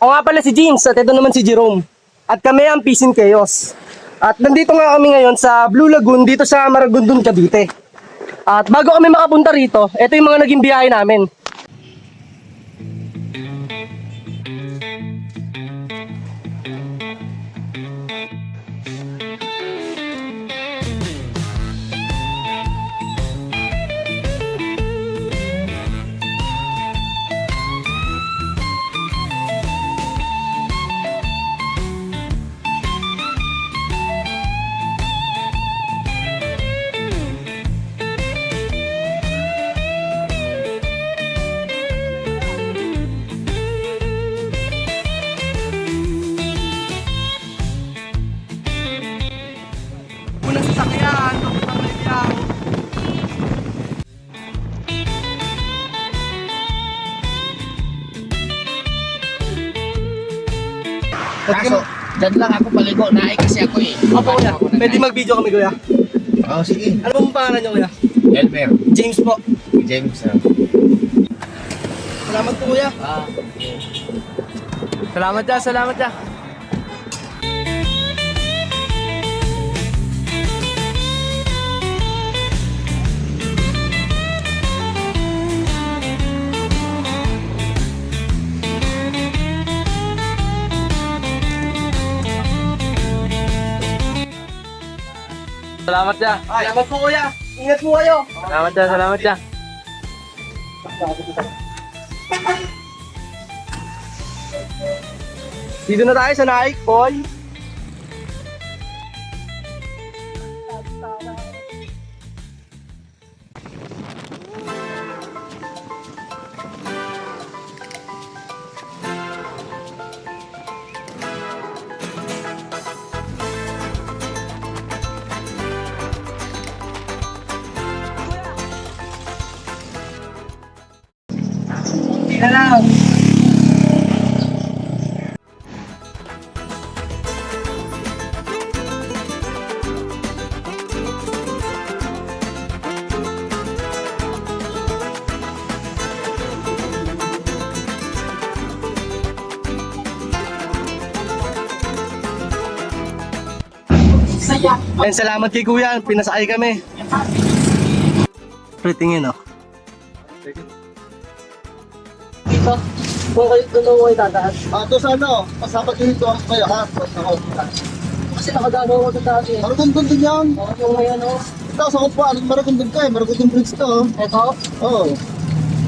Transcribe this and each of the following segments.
Ako nga pala si James at ito naman si Jerome. At kami ang Peace and Chaos. At nandito nga kami ngayon sa Blue Lagoon dito sa Maragondon, Cavite. At bago kami makapunta rito, ito yung mga naging biyahe namin. Unang sasakyan, papuntang Libiao. Kaso, dyan lang ako paligo. Naay kasi ako eh. Opo kuya, pwede mag-video kami kuya. Oo, sige. Ano pong pangalan niyo kuya? Elmer. James po. James. Salamat po kuya. Salamat dyan, salamat dyan. Salamat dyan. Salamat po kuya. Ingat po kayo. Salamat dyan, salamat dyan. Dito na tayo sa Naik, boy. Tingnan lang. And salamat kay kuya, pinasakay kami. Tingin oh. Dito, kung kayo doon mo itataas. Ito sa ano, pasapat dito ang kayo ha. Kasi nakagagawa ko ito dati. Maragondon din yan. Okay, yung ngayon oh. Ito, sa kumpaan, Maragondon ka eh. Maragondon Bridge to. Ito, Oo.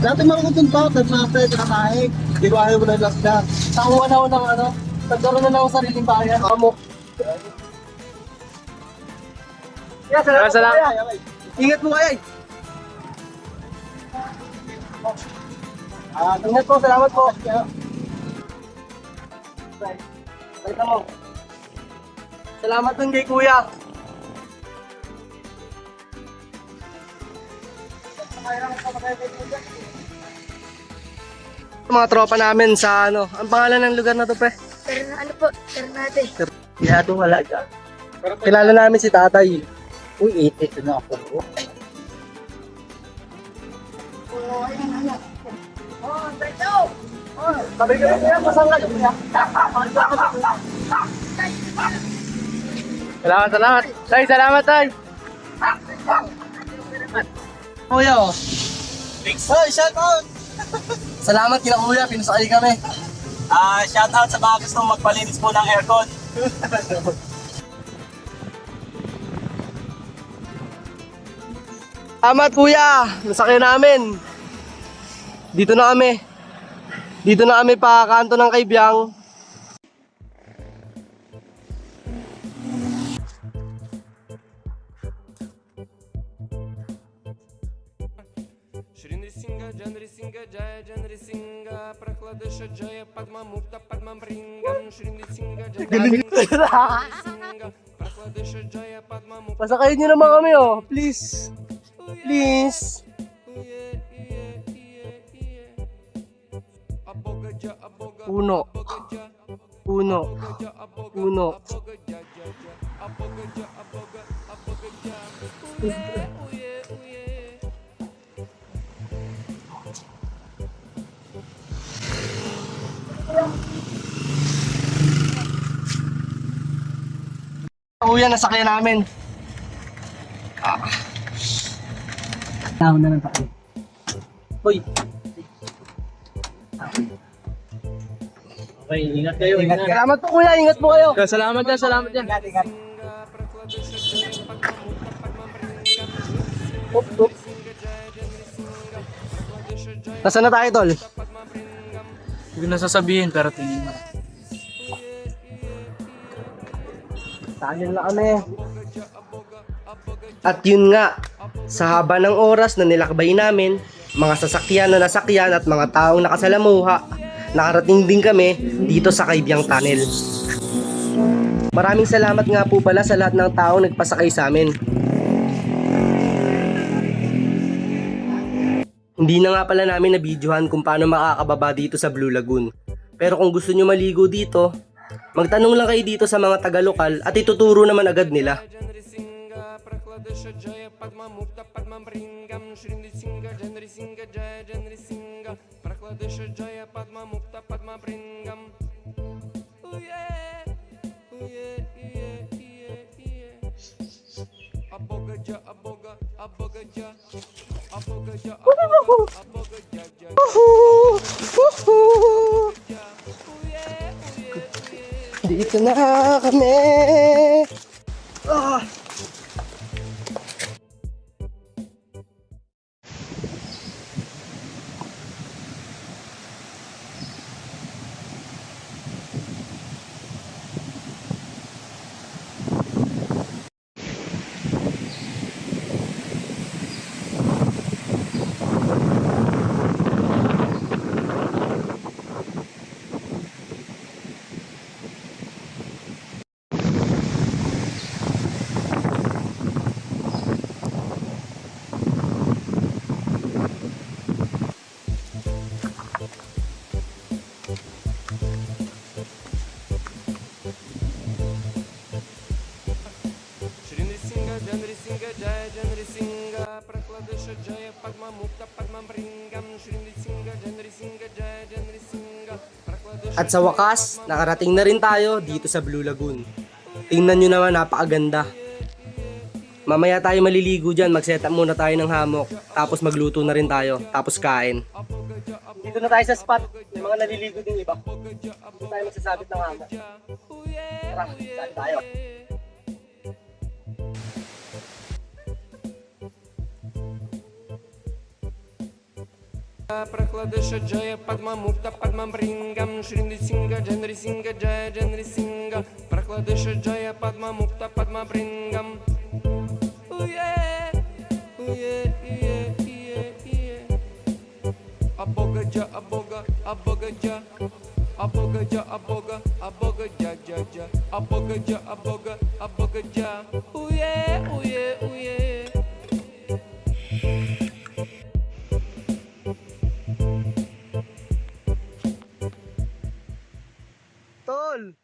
Dati Maragondon to, nagsaste, nakanaik. Di ba ayaw mo na last na? nakuha na ako ng ano, nagkaroon na ng sariling bayan. Amok. Yeah, salamat po Salamat. kuya. Ingat mo kayo. Ingat po, salamat po. Balik mo. Salamat din kay kuya. Mga tropa namin sa ano, ang pangalan ng lugar na to pre? Ano po? Ternate. Kaya ito wala ka. Kilala namin si tatay. Uy, ito na ako. Sabi ko na kuya, pasanggal. Salamat, salamat. Tay, salamat tay. Kuya oh. Hey, shout out! Salamat kina kuya, pinasakay kami. Shout out sa mga gusto magpalinis po ng aircon. Salamat kuya, nasakay namin. Dito na kami. Dito na kami pa kanto ng Kaibiyang. Shri Nrisinga, Jan Nrisinga, Jaya Jan Nrisinga, Prakladesha Jaya Padma Mukta Padma Bringam, Shri Nrisinga, Jan Nrisinga, Prakladesha Jaya Padma Mukta. Pasakayin nyo naman kami oh, please. Please. Uno. Uno. Uno. po yan, nasakyan namin. Tao na lang tayo. Hoy, Okay, ingat kayo. Ingat ka. salamat po kuya, ingat po kayo. Salamat dyan, salamat dyan. Nasaan na tayo, tol? Hindi ko nasasabihin, pero tingin mo. Tayo na kami. At yun nga, sa haba ng oras na nilakbay namin, mga sasakyan na nasakyan at mga taong nakasalamuha, nakarating din kami dito sa Kaibyang Tunnel. Maraming salamat nga po pala sa lahat ng taong nagpasakay sa amin. Hindi na nga pala namin na-videohan kung paano makakababa dito sa Blue Lagoon. Pero kung gusto nyo maligo dito, magtanong lang kayo dito sa mga taga-lokal at ituturo naman agad nila. Dito na kami. Ah. At sa wakas, nakarating na rin tayo dito sa Blue Lagoon. Tingnan nyo naman, napakaganda. Mamaya tayo maliligo dyan, mag-set up muna tayo ng hammock, tapos magluto na rin tayo, tapos kain. Dito na tayo sa spot, may mga naliligo din iba. Dito tayo magsasabit ng hammock. Tara, saan tayo? Прохладыша Джая Падма Мукта Падма Брингам Шринди Синга Дженри Синга Джая Дженри Синга Прохладыша Джая Падма Мукта Падма Брингам Уе Уе Уе Уе Уе Абога Джа Абога Абога Джа Абога Джа Абога Абога Джа Джа Джа Абога Джа Абога Абога Джа Уе Уе Уе Tol!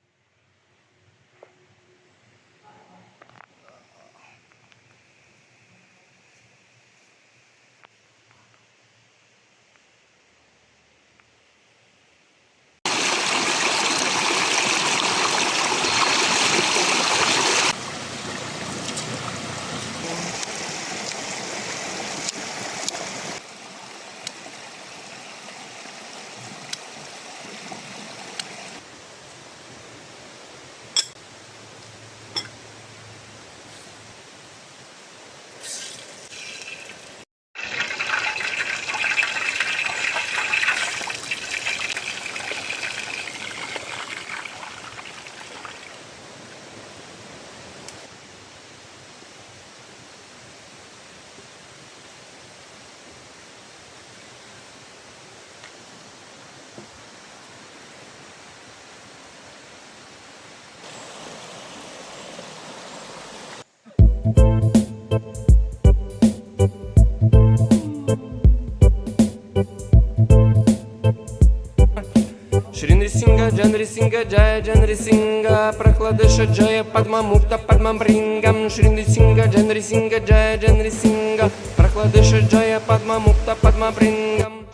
Шринри Синга Джанри Синга Джая Джанри Синга Прохладыша Джая Падма Мукта Падма Брингам Шринри Синга Джанри Синга Джая Джанри Синга Прохладыша Джая Падма Мукта Падма Брингам.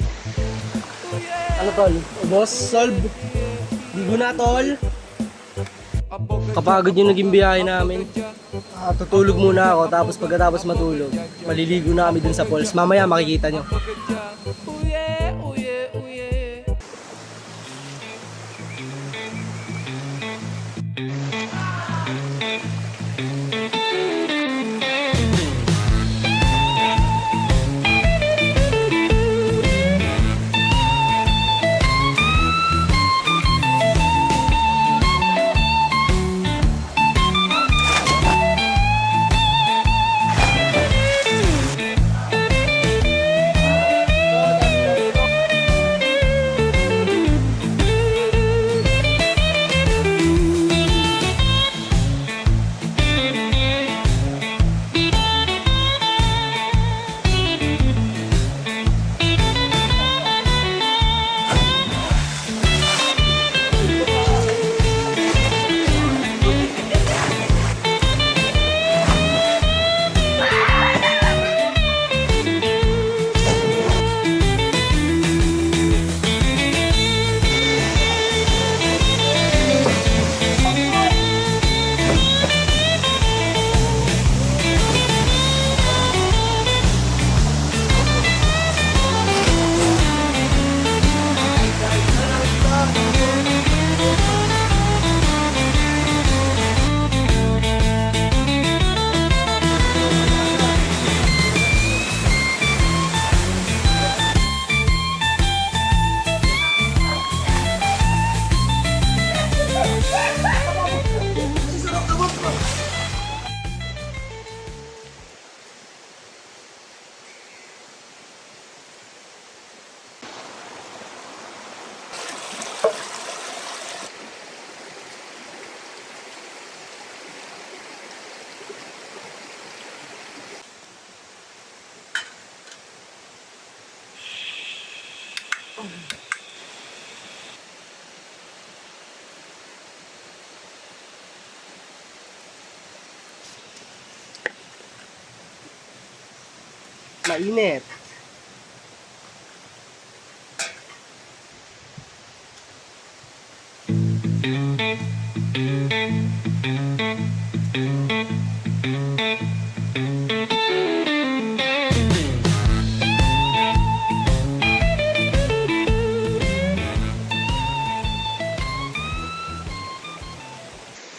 Ano tol? Boss, solve. Ligo na tol. Kapagod yung naging biyahe namin. Tutulog muna ako, tapos pagkatapos matulog, maliligo na kami dun sa falls. Mamaya makikita nyo. Ooh yeah, ooh yeah, ooh yeah. Mainit.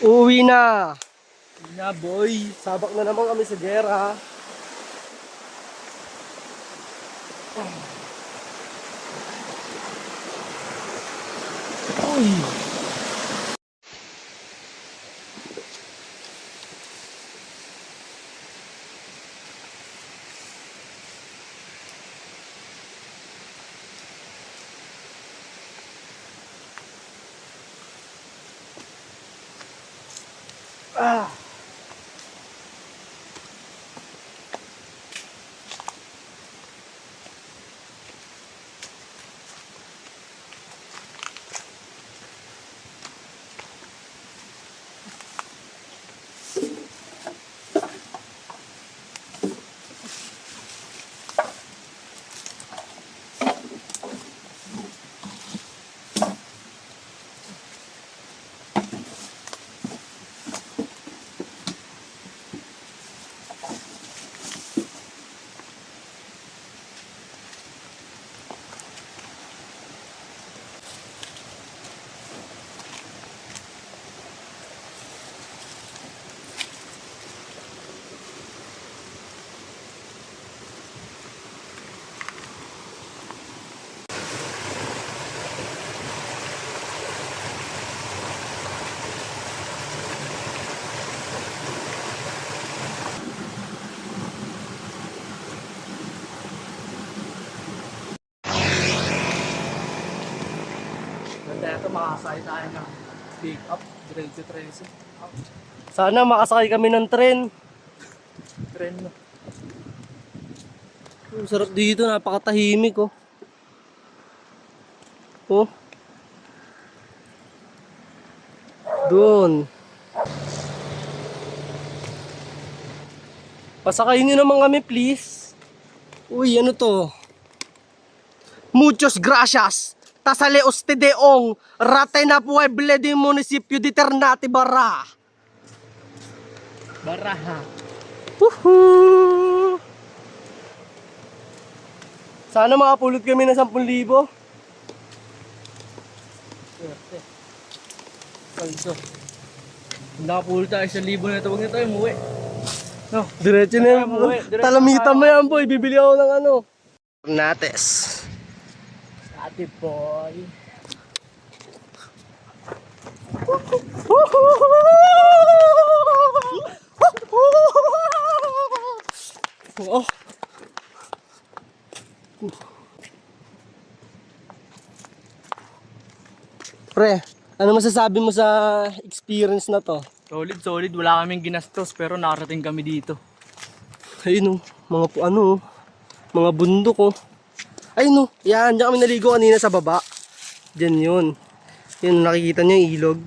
Uwi na. Uwi na, boy. Sabak na naman kami sa gera. Uy. Ah. Ganda ito, makasakay tayo ng pick up, diretso 13. Sana makasakay kami ng tren. Tren na. Ang sarap dito, napakatahimik oh. Oh. Doon. Pasakayin niyo naman kami, please. Uy, ano to? Muchos gracias. Tasale Ostedeong, Ratay na Pueble di Munisipyo di Ternate Bara. Baraha. Woohoo! Sana makapulot kami ng 10,000. Palso. Nakapulot tayo 1,000 na ito. Huwag na tayo umuwi. No. Diretso na yan. Umuwi, diretso Talamitan tayo. mo yan, boy. Bibili ako ng ano. Nates. Ate boy. Oh. Pre, ano masasabi mo sa experience na to? Solid, solid. Wala kaming ginastos pero nakarating kami dito. Ayun oh, mga bundok oh. Ayun oh, yan, dyan kami naligo kanina sa baba. Diyan yun. Yun, nakikita niyo yung ilog.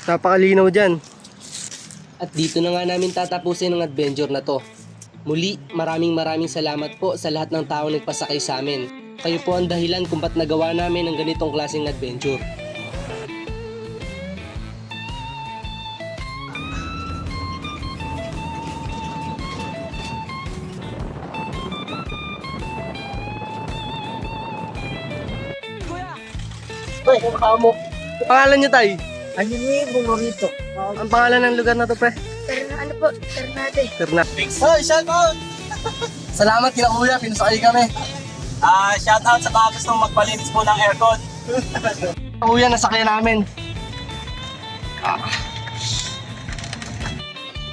Napakalinaw dyan. At dito na nga namin tatapusin ang adventure na to. Muli, maraming salamat po sa lahat ng taong nagpasakay sa amin. Kayo po ang dahilan kung ba't nagawa namin ang ganitong klaseng adventure. Ay, ang kamo. Pangalan niyo, tay? Ayun yung bumorito. Ang pangalan ng lugar na to, pre? Ano po, Ternate. Ternate. Hoy, shout out! Salamat kina kuya, pinasakay kami. Shout out sa mga gustong magpalinis po ng aircon. Kuya, nasakay namin.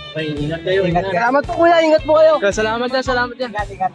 Okay, ingat kayo. Ingat. Salamat po kuya, ingat po kayo. Salamat yan, salamat yan. Ingat.